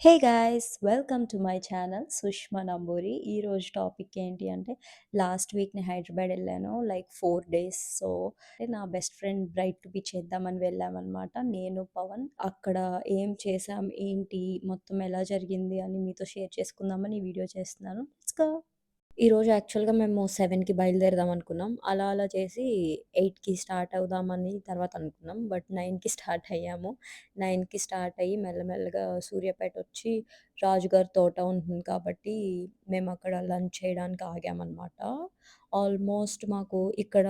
Hey guys welcome to my channel Sushma Namburi. ఈరోజు topic ఏంటి అంటే లాస్ట్ వీక్ నేను హైదరాబాద్ వెళ్ళాను లైక్ 4 days. సో నా best friend bright to be చేద్దామని వెళ్ళామన్నమాట నేను పవన్. అక్కడ ఏం చేసాం ఏంటి మొత్తం ఎలా జరిగింది అని మీతో షేర్ చేసుకుందామని ఈ వీడియో చేస్తున్నాను. Let's go. ఈరోజు యాక్చువల్‌గా మేము 7కి బయలుదేరదాం అనుకున్నాం. అలా అలా చేసి 8కి స్టార్ట్ అవుదామని తర్వాత అనుకున్నాం. బట్ 9కి స్టార్ట్ అయ్యాము. 9కి స్టార్ట్ అయ్యి మెల్లమెల్లగా సూర్యాపేట వచ్చి రాజుగారి తోట ఉంటుంది కాబట్టి మేమక్కడ లంచ్ చేయడానికి ఆగామనమాట. ఆల్మోస్ట్ మాకు ఇక్కడ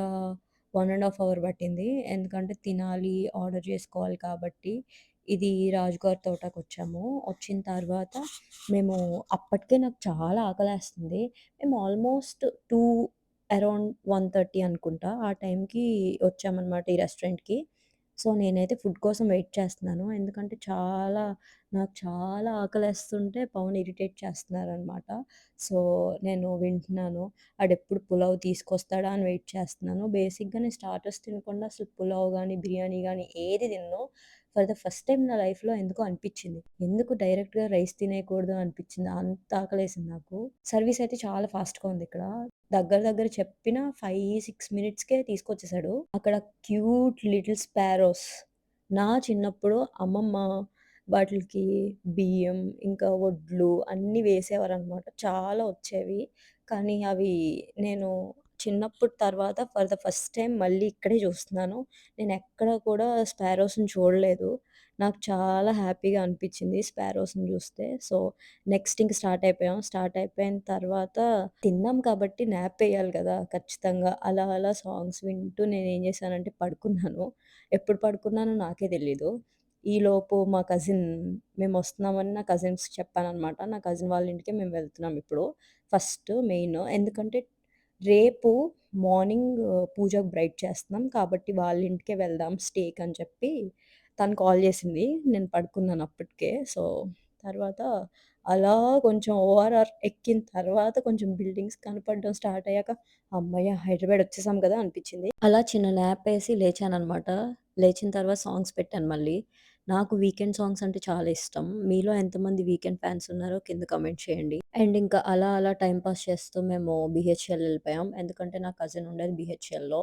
1 ½ అవర్ పట్టింది. ఎందుకంటే తినాలి, ఆర్డర్ చేసుకోవాలి కాబట్టి. ఇది రాజుగారి తోటకొచ్చాము. వచ్చిన తర్వాత మేము అప్పటికే నాకు చాలా ఆకలేస్తుంది. మేము ఆల్మోస్ట్ 2 అరౌండ్ 1:30 అనుకుంటా. ఆ టైంకి వచ్చామనమాట ఈ రెస్టారెంట్‌కి. సో, నేనైతే ఫుడ్ కోసం వెయిట్ చేస్తున్నాను. ఎందుకంటే నాకు చాలా ఆకలేస్తుంటే పవన్ ఇరిటేట్ చేస్తున్నారనమాట. సో, నేను వింటున్నాను. ఆడెప్పుడు పులావ్ తీసుకొస్తాడా అని వెయిట్ చేస్తున్నాను. బేసిక్‌గా నేను స్టార్టర్స్ తినకుండా అసలు పులావ్ గానీ, బిర్యానీ గానీ ఏది తినను. ఫర్ ద ఫస్ట్ టైమ్ నా లైఫ్‌లో ఎందుకో అనిపిచ్చింది. ఎందుకు డైరెక్ట్‌గా రైస్ తినేయకూడదు అనిపిచ్చింది. అంత ఆకలేసింది నాకు. సర్వీస్ అయితే చాలా ఫాస్ట్‌గా ఉందిక్కడ. దగ్గర దగ్గర చెప్పిన 5, 6 మినిట్స్‌కే తీసుకొచ్చేసాడు. అక్కడ క్యూట్ లిటిల్ స్పారోస్. నా చిన్నప్పుడు అమ్మమ్మ వాటిలికి బియ్యం, ఇంకా వడ్లు అన్నీ వేసేవారనమాట. చాలా వచ్చేవి. కానీ అవి నేను చిన్నప్పుడు తర్వాత ఫర్ ద ఫస్ట్ టైమ్ మళ్ళీ ఇక్కడే చూస్తున్నాను. నేనెక్కడ కూడా స్పారోస్‌ని చూడలేదు. నాకు చాలా హ్యాపీగా అనిపిచ్చింది స్పారోస్‌ని చూస్తే. సో, నెక్స్ట్ ఇంక స్టార్ట్ అయిపోయాం. స్టార్ట్ అయిపోయిన తర్వాత తిన్నాం కాబట్టి న్యాపేయాలి గదా! ఖచ్చితంగా. అలా అలా సాంగ్స్ వింటూ నేనేం చేశానంటే పడుకున్నాను. ఎప్పుడు పడుకున్నానో నాకే తెలీదు. ఈలోపు మా కజిన్ మేమొస్తున్నామని నా కజిన్స్‌కి చెప్పాననమాట. నా కజిన్ వాళ్ళ ఇంటికే మేము వెళ్తున్నాం ఇప్పుడు. First main. ఎందుకంటే రేపు మార్నింగ్ పూజకి బ్రైట్ చేస్తున్నాం. కాబట్టి వాళ్ళ ఇంటికే వెళ్దాం స్టేకని చెప్పి తను కాల్ చేసింది. నేను పడుకున్నాను అప్పటికే. సో, తర్వాత అలా కొంచెం ఓఆర్ఆర్ ఎక్కిన తర్వాత కొంచెం బిల్డింగ్స్ కనపడడం స్టార్ట్ అయ్యాక హమ్మయ్య! హైదరాబాద్ వచ్చేసాం కదా! అనిపించింది. అలా చిన్న న్యాపేసి లేచాననమాట. లేచిన తర్వాత సాంగ్స్ పెట్టాను మళ్ళీ. నాకు వీకెండ్ సాంగ్స్ అంటే చాలా ఇష్టం. మీలో ఎంతమంది వీకెండ్ ఫ్యాన్స్ ఉన్నారో కింద కామెంట్ చేయండి. అండ్ ఇంకా అలా అలా టైమ్ పాస్ చేస్తూ మేము బీహెచ్ఎల్ ఎళ్ళిపోయాం. ఎందుకంటే నా కజిన్ ఉండేది బీహెచ్ఎల్‌లో.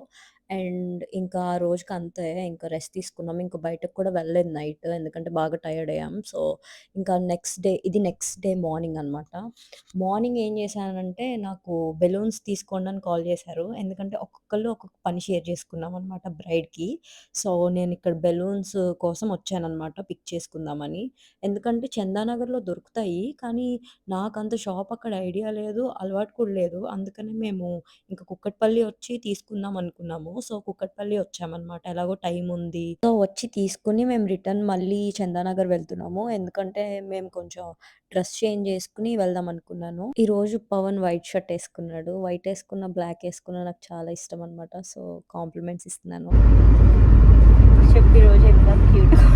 అండ్ ఇంకా ఆ రోజుకి అంతే. ఇంకా రెస్ట్ తీసుకున్నాం. ఇంక బయటకి కూడా వెళ్ళలేదు నైట్. ఎందుకంటే బాగా టైర్డ్ అయ్యాం. సో, ఇంకా నెక్స్ట్ డే మార్నింగ్ అనమాట. మార్నింగ్ ఏం చేశానంటే నాకు బెలూన్స్ తీసుకోండి అని కాల్ చేశారు. ఎందుకంటే ఒక్కొక్కళ్ళు ఒక్కొక్క పని షేర్ చేసుకున్నామనమాట బ్రైడ్‌కి. సో, నేనిక్కడ బెలూన్స్ కోసం వచ్చాననమాట పిక్ చేసుకుందామని. ఎందుకంటే చందానగర్‌లో దొరుకుతాయి. కానీ నాకంత షాప్ అక్కడ ఐడియా లేదు. అలవాటు కూడా లేదు. అందుకని మేము ఇంక కుక్కట్పల్లి వచ్చి తీసుకుందాం అనుకున్నాము. సో, కుక్కట్పల్లి వచ్చామనమాట. ఎలాగో టైముంది. సో, వచ్చి తీసుకొని మేము రిటర్న్ మళ్ళీ చందానగర్ వెళ్తున్నాము. ఎందుకంటే మేము కొంచెం డ్రెస్ చేంజ్ చేసుకొని వెళ్దాం అనుకున్నాను. ఈరోజు పవన్ వైట్ షర్ట్ ఏసుకున్నాడు. వైట్ ఏసుకున్న, బ్లాక్ ఏసుకున్న నాకు చాలా ఇష్టమనమాట. సో, కాంప్లిమెంట్స్ ఇస్తున్నాను. చెప్పు ఈరోజు ఎంత క్యూట్‌గా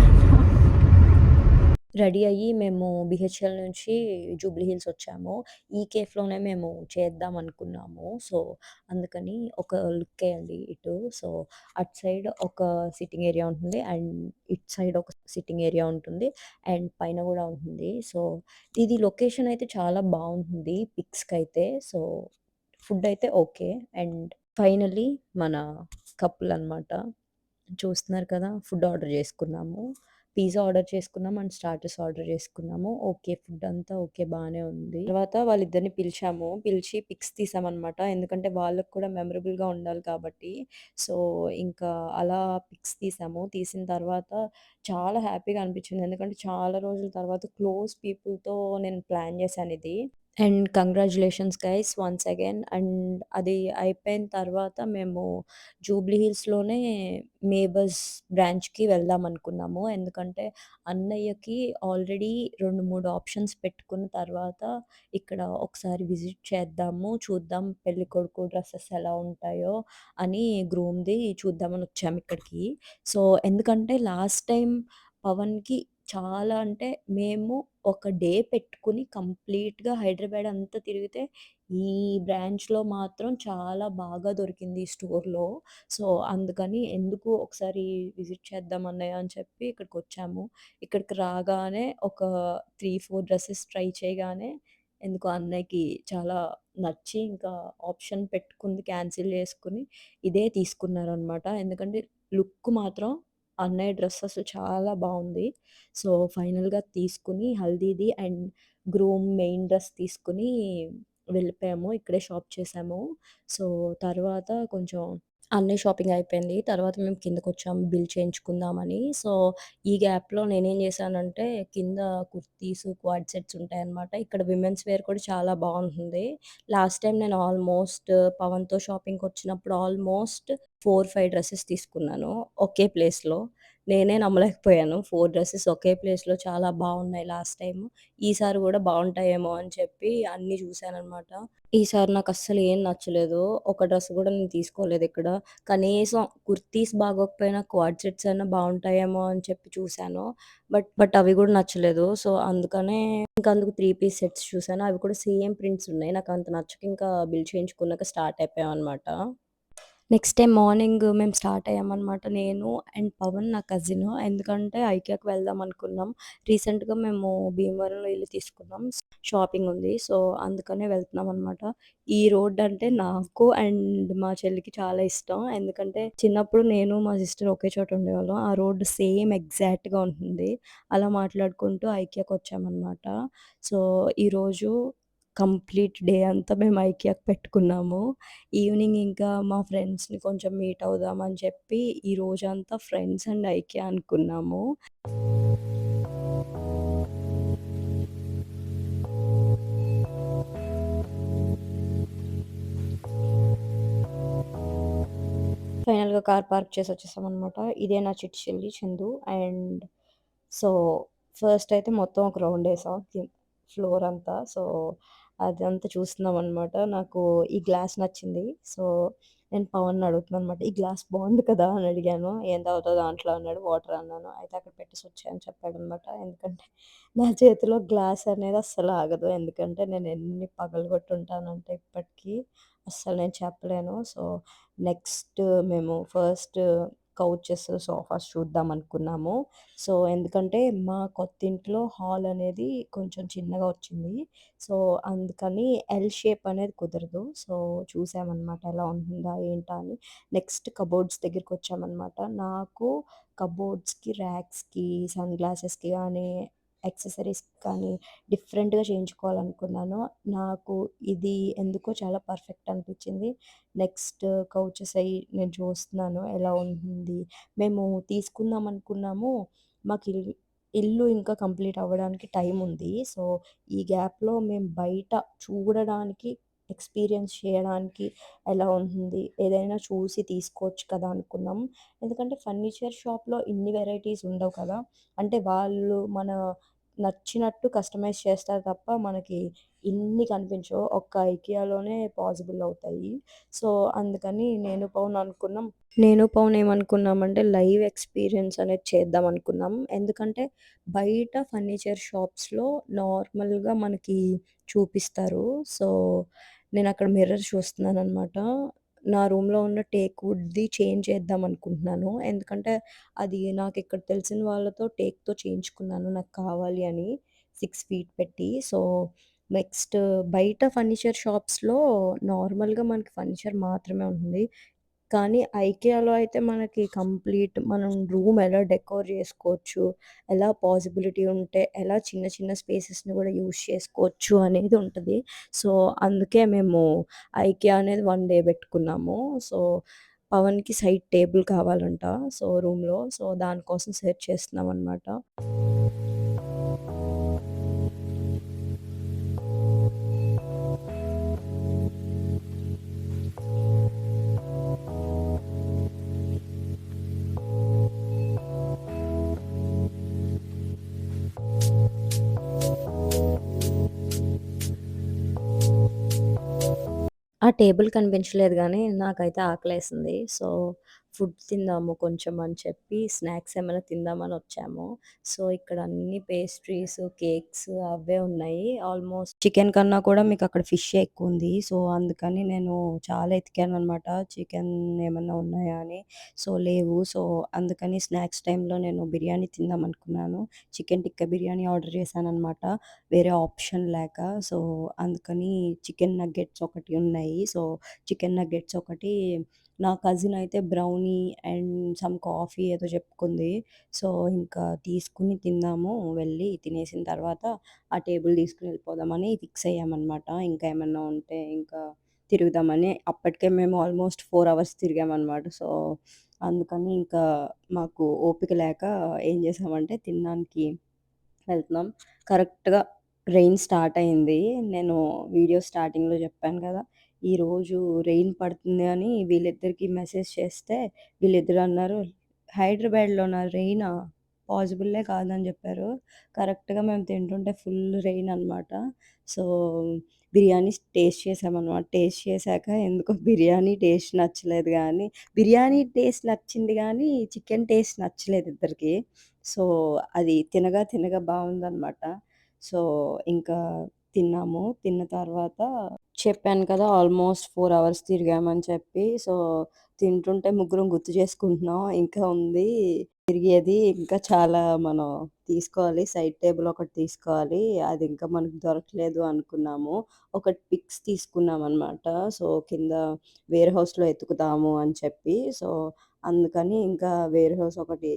రెడీ అయ్యి మేము బీహెచ్ఎల్ నుంచి జూబ్లీ హిల్స్ వచ్చాము. ఈ కేఫ్‌లోనే మేము చేద్దాం అనుకున్నాము. సో, అందుకని ఒక లుక్కేయండి ఇటు. సో, అటు సైడ్ ఒక సిట్టింగ్ ఏరియా ఉంటుంది. అండ్ ఇటు సైడ్ ఒక సిట్టింగ్ ఏరియా ఉంటుంది. అండ్ పైన గూడా ఉంటుంది. సో, ఇది లొకేషన్ అయితే చాలా బావుంటుంది పిక్స్‌కైతే. సో, ఫుడ్ అయితే ఓకే. అండ్ ఫైనల్లీ మన కపుల్ అనమాట. చూస్తున్నారు కదా! ఫుడ్ ఆర్డర్ చేసుకున్నాము. పిజ్జా ఆర్డర్ చేసుకున్నాం అండ్ స్టార్టర్స్ ఆర్డర్ చేసుకున్నాము. ఓకే. ఫుడ్ అంతా ఓకే. బానే ఉంది. తర్వాత వాళ్ళిద్దరిని పిలిచాము. పిలిచి పిక్స్ తీసామనమాట. ఎందుకంటే వాళ్ళకి కూడా మెమరబుల్‌గా ఉండాలి కాబట్టి. సో, ఇంకా అలా పిక్స్ తీసాము. తీసిన తర్వాత చాలా హ్యాపీగా అనిపించింది. ఎందుకంటే చాలా రోజుల తర్వాత క్లోజ్ పీపుల్‌తో నేను ప్లాన్ చేశానిది. And congratulations guys once again. And అది అయిపోయిన తర్వాత మేము జూబ్లీ హిల్స్‌లోనే నేబర్స్ బ్రాంచ్‌కి వెళ్దామనుకున్నాము. ఎందుకంటే అన్నయ్యకి ఆల్రెడీ 2, 3 ఆప్షన్స్ పెట్టుకున్న తర్వాత ఇక్కడ ఒకసారి విజిట్ చేద్దాము, చూద్దాం పెళ్ళికొడుకు డ్రెసెస్ ఎలా ఉంటాయో అని గ్రూమ్‌ది చూద్దామని వచ్చాము ఇక్కడికి. సో, ఎందుకంటే లాస్ట్ టైమ్ పవన్‌కి చాలా అంటే మేము ఒక డే పెట్టుకొని కంప్లీట్‌గా హైదరాబాద్ అంతా తిరిగితే, ఈ బ్రాంచ్‌లో మాత్రం చాలా బాగా దొరికింది ఈ స్టోర్‌లో. సో, అందుకని ఎందుకు ఒకసారి విజిట్ చేద్దాం అన్నయ్య అని చెప్పి ఇక్కడికొచ్చాము. ఇక్కడికి రాగానే ఒక 3, 4 డ్రెసెస్ ట్రై చేయగానే ఎందుకో అన్నయ్యకి చాలా నచ్చి ఇంకా ఆప్షన్ పెట్టుకుంది క్యాన్సిల్ చేసుకొని ఇదే తీసుకున్నారనమాట. ఎందుకంటే లుక్ మాత్రం అన్నయ్య డ్రెస్ అసలు చాలా బావుంది. సో, ఫైనల్‌గా తీసుకొని హల్దీది అండ్ గ్రూమ్ మెయిన్ డ్రెస్ తీసుకొని వెళ్ళిపోయాము. ఇక్కడే షాప్ చేశాము. సో, తర్వాత కొంచెం అన్నయ్య షాపింగ్ అయిపోయింది. తర్వాత మేము కిందకొచ్చాము బిల్ చేయించుకుందామని. సో, ఈ గ్యాప్‌లో నేనేం చేశానంటే కింద కుర్తీస్, క్వాడ్ సెట్స్ ఉంటాయన్నమాట. ఇక్కడ విమెన్స్ వేర్ కూడా చాలా బావుంటుంది. లాస్ట్ టైమ్ నేను ఆల్మోస్ట్ పవన్‌తో షాపింగ్‌కొచ్చినప్పుడు ఆల్మోస్ట్ 4, 5 డ్రెసెస్ తీసుకున్నాను ఒకే ప్లేస్‌లో. నేనే నమ్మలేకపోయాను. 4 డ్రెసెస్ ఒకే ప్లేస్‌లో చాలా బావున్నాయి లాస్ట్ టైము. ఈసారి గూడా బావుంటాయేమో అని చెప్పి అన్నీ చూసాననమాట. ఈసారి నాకస్సలు ఏం నచ్చలేదు. ఒక డ్రెస్ గూడా నేను తీసుకోలేదిక్కడ. కనీసం కుర్తీస్ బాగోకపోయినా క్వాడ్ సెట్స్ అన్నా బావుంటాయేమో అని చెప్పి చూసాను. బట్ అవి గూడా నచ్చలేదు. సో, అందుకనే ఇంకందుకు 3 పీస్ సెట్స్ చూసాను. అవి కూడా సేమ్ ప్రింట్స్ ఉన్నాయి. నాకంత నచ్చక ఇంకా బిల్ చేయించుకున్నాక స్టార్ట్ అయిపోయామనమాట. నెక్స్ట్ డే మార్నింగ్ మేము స్టార్ట్ అయ్యామనమాట. నేను అండ్ పవన్ నా కజిను. ఎందుకంటే ఐకియాకి వెళ్దాం అనుకున్నాం. రీసెంట్‌గా మేము భీమవరంలో ఇల్లు తీసుకున్నాం. షాపింగ్ ఉంది. సో, అందుకనే వెళ్తున్నామనమాట. ఈ రోడ్ అంటే నాకు అండ్ మా చెల్లికి చాలా ఇష్టం. ఎందుకంటే చిన్నప్పుడు నేను, మా సిస్టర్ ఒకే చోట ఉండేవాళ్ళం. ఆ రోడ్ సేమ్ ఎగ్జాక్ట్‌గా ఉంటుంది. అలా మాట్లాడుకుంటూ ఐకియాకొచ్చామనమాట. సో, ఈరోజు కంప్లీట్ డే అంతా మేము ఐకియాకి పెట్టుకున్నాము. ఈవినింగ్ ఇంకా మా ఫ్రెండ్స్‌ని కొంచెం మీట్ అవుదాం అని చెప్పి, ఈ రోజంతా ఫ్రెండ్స్ అండ్ ఐకియా అనుకున్నాము. ఫైనల్‌గా కార్ పార్క్ చేసి వచ్చేసామనమాట. ఇదే నా చిట్టి చెల్లి చందు. అండ్ సో, ఫస్ట్ అయితే మొత్తం ఒక రౌండేసాం ఫ్లోర్ అంతా. సో, అదంతా చూస్తున్నామనమాట. నాకు ఈ గ్లాస్ నచ్చింది. సో, నేను పవన్‌ని అడుగుతున్నాననమాట. "ఈ గ్లాస్ బావుంది కదా!" అని అడిగాను. "ఏం తాగుతావు దాంట్లో" అన్నాడు. "వాటర్" అన్నాను. "అయితే అక్కడ పెట్టేసొచ్చేయి" అని చెప్పాడనమాట. ఎందుకంటే నా చేతిలో గ్లాస్ అనేది అస్సలు ఆగదు. ఎందుకంటే నేను ఎన్ని పగలగొట్టుంటానంటే ఇప్పటికి అస్సలు నేను చెప్పలేను. సో, నెక్స్ట్ మేము ఫస్ట్ కౌచెస్, సోఫాస్ చూద్దాం అనుకున్నాము. సో, ఎందుకంటే మా కొత్తింట్లో హాల్ అనేది కొంచెం చిన్నగా వచ్చింది. సో, అందుకని ఎల్ షేప్ అనేది కుదరదు. సో, చూసామనమాట ఎలా ఉంటుందా ఏంటా అని. నెక్స్ట్ కబోర్డ్స్ దగ్గరికొచ్చామనమాట. నాకు కబోర్డ్స్‌కి, ర్యాక్స్‌కి, సన్ గ్లాసెస్‌కి గానీ, యాక్సెసరీస్‌కి కానీ డిఫరెంట్‌గా చేయించుకోవాలనుకున్నాను. నాకు ఇది ఎందుకో చాలా పర్ఫెక్ట్ అనిపిచ్చింది. నెక్స్ట్ కౌచెస్ అయి నేను చూస్తున్నాను ఎలా ఉంటుంది. మేము తీసుకుందాం అనుకున్నాము. మాకు ఇల్లు ఇంకా కంప్లీట్ అవ్వడానికి టైం ఉంది. సో, ఈ గ్యాప్‌లో మేము బయట చూడడానికి, ఎక్స్‌పీరియన్స్ చేయడానికి ఎలా ఉంటుంది, ఏదైనా చూసి తీసుకోవచ్చు కదా అనుకున్నాం. ఎందుకంటే ఫర్నిచర్ షాప్‌లో ఇన్ని వెరైటీస్ ఉండవు కదా! అంటే వాళ్ళు మన నచ్చినట్టు కస్టమైజ్ చేస్తారు తప్ప మనకి ఇన్ని కనిపించవు. ఒక్క ఐకియాలోనే పాసిబుల్ అవుతాయి. సో, అందుకని నేను, పవన్ ఏమనుకున్నామంటే లైవ్ ఎక్స్‌పీరియన్స్ అనేది చేద్దాం అనుకున్నాం. ఎందుకంటే బయట ఫర్నిచర్ షాప్స్‌లో నార్మల్‌గా మనకి చూపిస్తారు. సో, నేనక్కడ మిర్రర్ చూస్తున్నాననమాట. నా రూమ్‌లో ఉన్న టేక్ వుడ్‌ది చేంజ్ చేద్దాం అనుకుంటున్నాను. ఎందుకంటే అది నాకిక్కడ తెలిసిన వాళ్ళతో టేక్‌తో చేయించుకున్నాను నాకు కావాలి అని 6 ఫీట్ పెట్టి. సో, నెక్స్ట్ బయట ఫర్నిచర్ షాప్స్‌లో నార్మల్‌గా మనకి ఫర్నిచర్ మాత్రమే ఉంటుంది. కానీ ఐకియాలో అయితే మనకి కంప్లీట్ మనం రూమ్ ఎలా డెకోర్ జేసుకోవచ్చు, ఎలా పాసిబిలిటీ ఉంటే ఎలా చిన్న చిన్న స్పేసెస్‌ని గూడా యూజ్ చేసుకోవచ్చు అనేది ఉంటది. సో, అందుకే మేము ఐకియా అనేది 1 డే బెట్టుకున్నాము. సో, పవన్‌కి సైడ్ టేబుల్ కావాలంట. సో, రూమ్‌లో. సో, దానికోసం సెర్చ్ చేస్తున్నామనమాట. ఆ టేబుల్ కనిపించలేదు గానీ, నాకైతే ఆకలేసింది. సో, ఫుడ్ తిందాము కొంచెం అని చెప్పి స్నాక్స్ ఏమైనా తిందామని వచ్చాము. సో, ఇక్కడ అన్ని పేస్ట్రీస్, కేక్స్ అవే ఉన్నాయి. ఆల్మోస్ట్ చికెన్ కన్నా కూడా మీకక్కడ ఫిషే ఎక్కువుంది. సో, అందుకని నేను చాలా ఎతికాననమాట. చికెన్ ఏమన్నా ఉన్నాయా అని. సో, లేవు. సో, అందుకని స్నాక్స్ టైమ్‌లో నేను బిర్యానీ తిందామనుకున్నాను. చికెన్ టిక్కా బిర్యానీ ఆర్డర్ చేశాననమాట. వేరే ఆప్షన్ లేక. సో, అందుకని చికెన్ నగ్గెట్స్ ఒకటి ఉన్నాయి. సో, చికెన్ నగ్గెట్స్ ఒకటి, నా కజిన్ అయితే బ్రౌనీ అండ్ సమ్ కాఫీ ఏదో చెప్పుకుంది. సో, ఇంకా తీసుకొని తిందాము వెళ్ళి తినేసిన తర్వాత ఆ టేబుల్ తీసుకొని వెళ్ళిపోదామని ఫిక్స్ అయ్యామనమాట. ఇంకా ఏమన్నా ఉంటే ఇంకా తిరుగుదామని. అప్పటికే మేము ఆల్మోస్ట్ 4 అవర్స్ తిరిగామనమాట. సో, అందుకని ఇంకా మాకు ఓపిక లేక ఏం చేసామంటే తినడానికి వెళ్తున్నాం. కరెక్ట్‌గా రెయిన్ స్టార్ట్ అయింది. నేను వీడియో స్టార్టింగ్‌లో చెప్పాను కదా! ఈరోజు రెయిన్ పడుతుంది అని వీళ్ళిద్దరికీ మెసేజ్ చేస్తే వీళ్ళిద్దరు అన్నారు, "హైదరాబాద్‌లోనా రెయినా? పాజిబుల్లే కాదని" చెప్పారు. కరెక్ట్‌గా మేము తింటుంటే ఫుల్ రెయిన్ అనమాట. సో, బిర్యానీ టేస్ట్ చేశామనమాట. టేస్ట్ చేశాక ఎందుకో బిర్యానీ టేస్ట్ నచ్చలేదు గానీ, బిర్యానీ టేస్ట్ నచ్చింది గానీ, చికెన్ టేస్ట్ నచ్చలేదు ఇద్దరికీ. సో, అది తినగా తినగా బావుందనమాట. సో, ఇంకా తిన్నాము. తిన్న తర్వాత చెప్పాను కదా! ఆల్మోస్ట్ 4 అవర్స్ తిరిగామని చెప్పి. సో, తింటుంటే ముగ్గురం గుర్తు చేసుకుంటున్నాం. ఇంకా ఉంది తిరిగేది. ఇంకా చాలా మనం తీసుకోవాలి. సైడ్ టేబుల్ ఒకటి తీసుకోవాలి. అది ఇంకా మనకు దొరకలేదు అనుకున్నాము. ఒకటి పిక్స్ తీసుకున్నామనమాట. సో, కింద వేర్ హౌస్‌లో ఎతుకుదాము అని చెప్పి. సో, అందుకని ఇంకా వేర్ హౌస్ ఒకటి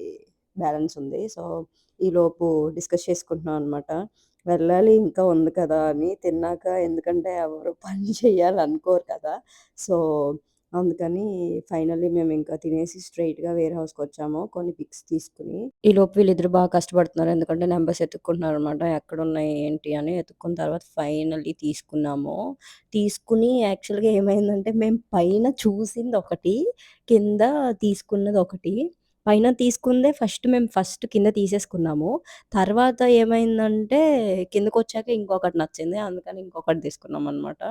బ్యాలెన్స్ ఉంది. సో, ఈలోపు డిస్కస్ చేసుకుంటున్నాం అనమాట. వెళ్ళాలి ఇంకా ఉంది కదా! అని తిన్నాక, ఎందుకంటే ఎవరు పని చేయాలనుకోరు కదా! సో, అందుకని ఫైనల్లీ మేమింకా తినేసి స్ట్రెయిట్‌గా వేర్ హౌస్‌కొచ్చాము. కొన్ని పిక్స్ తీసుకొని. ఈలోపు వీళ్ళిద్దరు బాగా కష్టపడుతున్నారు. ఎందుకంటే నంబర్స్ ఎతుక్కుంటున్నారనమాట. ఎక్కడున్నాయి ఏంటి అని ఎతుక్కున్న తర్వాత ఫైనల్లీ తీసుకున్నాము. తీసుకొని యాక్చువల్‌గా ఏమైందంటే మేము పైన చూసిందొకటి, కింద తీసుకున్నదొకటి. పైన తీసుకుందే ఫస్ట్ కింద తీసేసుకున్నాము. తర్వాత ఏమైందంటే కిందకొచ్చాక ఇంకొకటి నచ్చింది. అందుకని ఇంకొకటి తీసుకున్నామనమాట.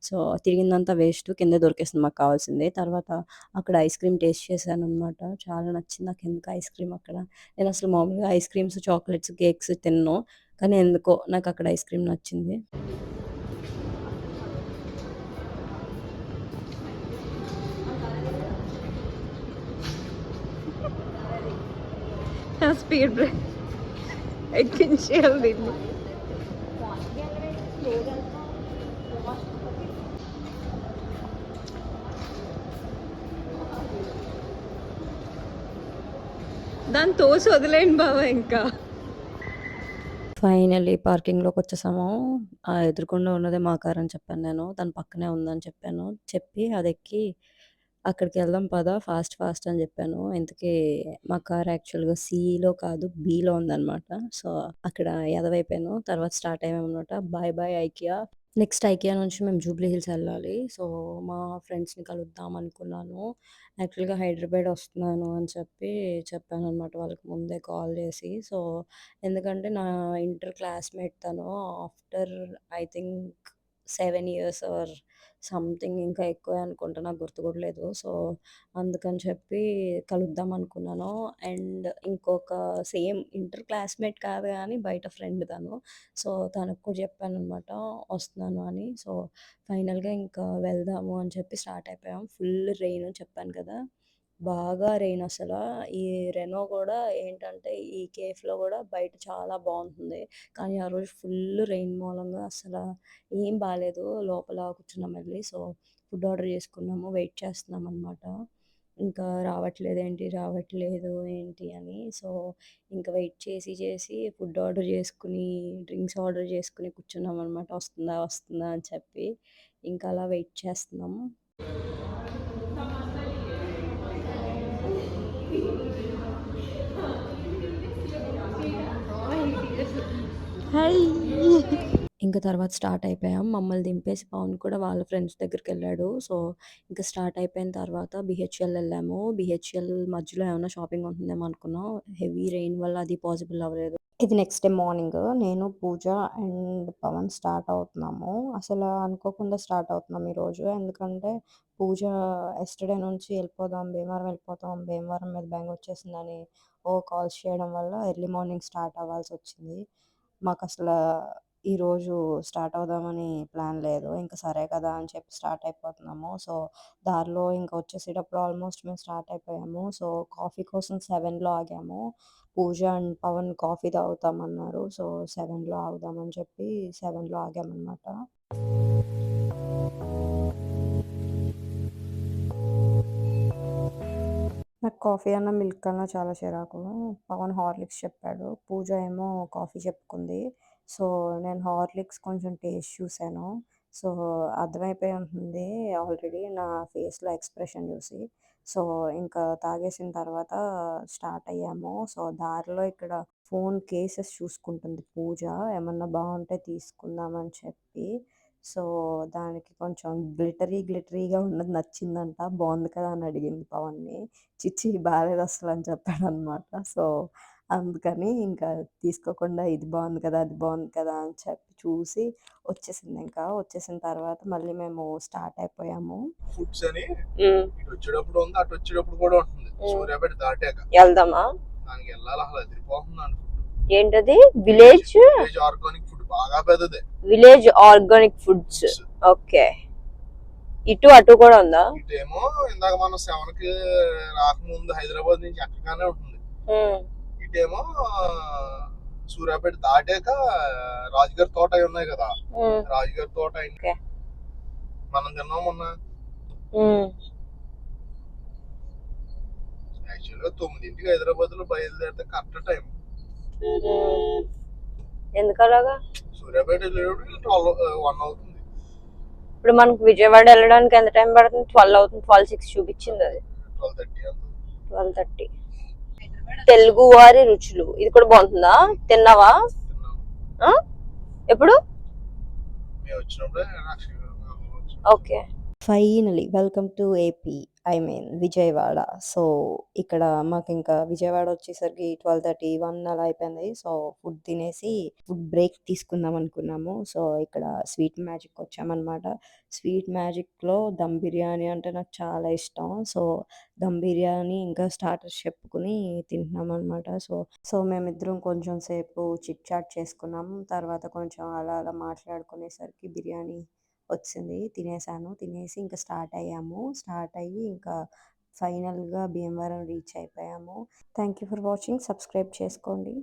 So, తిరిగిందంతా waste. కిందే దొరికేసింది మాకు కావాల్సింది. తర్వాత అక్కడ ఐస్ క్రీమ్ టేస్ట్ చేశాననమాట. చాలా నచ్చింది నాకెందుకో ఐస్ క్రీమ్ అక్కడ. నేనసలు మామూలుగా ఐస్ క్రీమ్స్, చాక్లెట్స్, కేక్స్ తినను. కానీ ఎందుకో నాకక్కడ ఐస్ క్రీమ్ నచ్చింది. స్పీడ్ బ్రేక్ ఎక్కించేయాలి దీన్ని. దాన్ని తోసి వదిలేయండి బావ ఇంకా. ఫైనల్లీ పార్కింగ్‌లోకొచ్చేసాము. ఎదురుగుండా ఉన్నదే మా కారని చెప్పాను నేను. దాని పక్కనే ఉందని చెప్పాను. చెప్పి అదెక్కి అక్కడికెళ్దాం పదా ఫాస్ట్ ఫాస్ట్ అని జెప్పాను. ఇంతకీ మా కార్ యాక్చువల్‌గా సీలో కాదు బీలో ఉందనమాట. సో, అక్కడ ఎదవైపోయాను. తర్వాత స్టార్ట్ అయ్యామనమాట. Bye bye IKEA. Next IKEA నుంచి మేము జూబ్లీ హిల్స్ ఎళ్ళాలి. సో, మా ఫ్రెండ్స్‌ని కలుద్దాం అనుకున్నాను. యాక్చువల్‌గా హైదరాబాద్ వస్తున్నాను అని చెప్పి చెప్పాననమాట వాళ్ళకి ముందే కాల్ చేసి. సో, ఎందుకంటే నా ఇంటర్ క్లాస్‌మేట్ తను. After I think 7 years or something ఇంకా ఎక్కువే అనుకుంటా. నాకు గుర్తు కూడా లేదు. సో, అందుకని చెప్పి కలుద్దాం అనుకున్నాను. అండ్ ఇంకొక సేమ్ ఇంటర్ క్లాస్‌మేట్ కాదు గానీ బయట ఫ్రెండ్ తను. సో, తనకు కూడా చెప్పాననమాట వస్తున్నాను అని. సో, ఫైనల్‌గా ఇంకా వెళ్దాము అని చెప్పి స్టార్ట్ అయిపోయాం. ఫుల్ రెయిన్ చెప్పాను కదా! బాగా రెయిన్ అసలా. ఈ రెనో గూడా ఏంటంటే, ఈ కేఫ్‌లో గూడా బయట చాలా బావుంటుంది. కానీ ఆ రోజు ఫుల్ రెయిన్ మూలంగా అసల ఏం బాలేదు. లోపల కూర్చున్నాం ఎళ్లి. సో, ఫుడ్ ఆర్డర్ చేసుకున్నాము. వెయిట్ చేస్తున్నామనమాట. ఇంకా రావట్లేదు ఏంటి అని. సో, ఇంకా వెయిట్ చేసి ఫుడ్ ఆర్డర్ చేసుకొని, డ్రింక్స్ ఆర్డర్ చేసుకొని కూర్చున్నామనమాట. వస్తుందా అని చెప్పి. ఇంకా అలా వెయిట్ చేస్తున్నాము. హాయ్. ఇంక తర్వాత స్టార్ట్ అయిపోయాం. మమ్మల్ని దింపేసి పవన్ కూడా వాళ్ళ ఫ్రెండ్స్ దగ్గరికెళ్ళాడు. సో, ఇంక స్టార్ట్ అయిపోయిన తర్వాత బీహెచ్‌ఎల్ ఎళ్ళాము. బీహెచ్‌ఎల్ మధ్యలో ఏమన్నా షాపింగ్ ఉంటుందేమో అనుకున్నాం. హెవీ రెయిన్ వల్ల అది పాసిబుల్ అవ్వలేదు. ఇది నెక్స్ట్ డే మార్నింగ్. నేను, పూజ అండ్ పవన్ స్టార్ట్ అవుతున్నాము. అసలు అనుకోకుండా స్టార్ట్ అవుతున్నాం ఈరోజు. ఎందుకంటే పూజ యెస్టర్‌డే నుంచి భీమవరం మీద బెంగొచ్చేసిందని కాల్స్ చేయడం వల్ల ఎర్లీ మార్నింగ్ స్టార్ట్ అవ్వాల్సొచ్చింది. మాకసల ఈరోజు స్టార్ట్ అవుదామని ప్లాన్ లేదు. ఇంక సరే కదా అని చెప్పి స్టార్ట్ అయిపోతున్నాము. సో, దారిలో ఇంక వచ్చేసేటప్పుడు ఆల్మోస్ట్ మేము స్టార్ట్ అయిపోయాము. సో, కాఫీ కోసం 7లో ఆగాము. పూజ అండ్ పవన్ కాఫీ తాగుతామన్నారు. సో, 7లో ఆగుదామని చెప్పి 7లో ఆగామనమాట. నాకు కాఫీ అన్నా, మిల్క్ అన్నా చాలా చిరాకు. పవన్ హార్లిక్స్ చెప్పాడు. పూజ ఏమో కాఫీ చెప్పుకుంది. సో, నేను హార్లిక్స్ కొంచెం టేస్ట్ చూసాను. సో, అర్థమైపోయి ఉంటుంది ఆల్రెడీ నా ఫేస్‌లో ఎక్స్‌ప్రెషన్ చూసి. సో, ఇంకా తాగేసిన తర్వాత స్టార్ట్ అయ్యాము. సో, దారిలో ఇక్కడ ఫోన్ కేసెస్ చూసుకుంటుంది పూజ. ఏమన్నా బావుంటే తీసుకుందామని చెప్పి. సో, దానికి కొంచెం గ్లిటరీగా ఉన్నది నచ్చిందంట. బావుంది కదా అని అడిగింది పవన్‌ని. బాలేదసలు అని చెప్పాడనమాట. సో, అందుకని ఇంకా తీసుకోకుండా ఇది బావుంది కదా! అది బావుంది కదా! అని చెప్పి చూసి వచ్చేసిందింకా. వచ్చేసిన తర్వాత మళ్ళీ మేము స్టార్ట్ అయిపోయాము. ఫుడ్స్ అని హ్మ్. ఇటు వచ్చేటప్పుడు ఉంది, అటు వచ్చేటప్పుడు కూడా ఉంటుంది. సూర్యాపేట దాటాక ఎళ్దామా? దానికి వెళ్ళాలి. అసలు అదిరిపోతుందండి ఫుడ్. ఏంటది? విలేజ్ ఆర్గానిక్ ఫుడ్ బాగా పెద్దదే. Village organic foods. ఓకే. ఇటు అటు కూడా ఉందా? ఇటేమో ఇందాక మనం 7కి రాకముందు హైదరాబాద్ నుంచి ఎక్కగానే ఉంటుంది. ఇటేమో సూర్యాపేట దాటాక రాజుగారి తోట అవి ఉన్నాయి కదా, రాజుగారి తోట ఓకే. మనం తిన్నాం మొన్న. యాక్చువల్గా 9కి హైదరాబాద్ లో బయలుదేరితే కరెక్ట్ టైం. ఎందుకలాగా? సూర్యాపేట వెళ్ళేటప్పుడు 1 అవుతుంది. ఇప్పుడు మనకు విజయవాడ వెళ్ళడానికి ఎంత టైం పడుతుంది? 12 అవుతుంది. 12:06 చూపించింది అది. 12:30 అవుతుంది. 12:30. తెలుగు వారి రుచులు ఇది కూడా బాగుంటుందా? తిన్నావా? తిన్నాం. ఆ? ఎప్పుడు? మేము వచ్చినప్పుడే okay. Finally welcome to AP. I mean Vijayawada. So, ఇక్కడ మాకింకా విజయవాడ వచ్చేసరికి 12:30, 1 అలా అయిపోయింది. సో, ఫుడ్ తినేసి ఫుడ్ బ్రేక్ తీసుకుందాం అనుకున్నాము. సో, ఇక్కడ స్వీట్ మ్యాజిక్ వచ్చామనమాట. స్వీట్ మ్యాజిక్‌లో దమ్ బిర్యానీ అంటే నాకు చాలా ఇష్టం. సో, దమ్ బిర్యానీ ఇంకా స్టార్టర్స్ చెప్పుకొని తింటున్నామనమాట. సో, మేమిద్దరం కొంచెం సేపు చిట్ చాట్ చేసుకున్నాము. తర్వాత కొంచెం అలా అలా మాట్లాడుకునేసరికి బిర్యానీ వచ్చింది. తినేసాను. తినేసి ఇంకా స్టార్ట్ అయ్యాము. స్టార్ట్ అయ్యి ఇంకా ఫైనల్‌గా భీమవరం రీచ్ అయిపోయాము. Thank you for watching. Subscribe చేసుకోండి.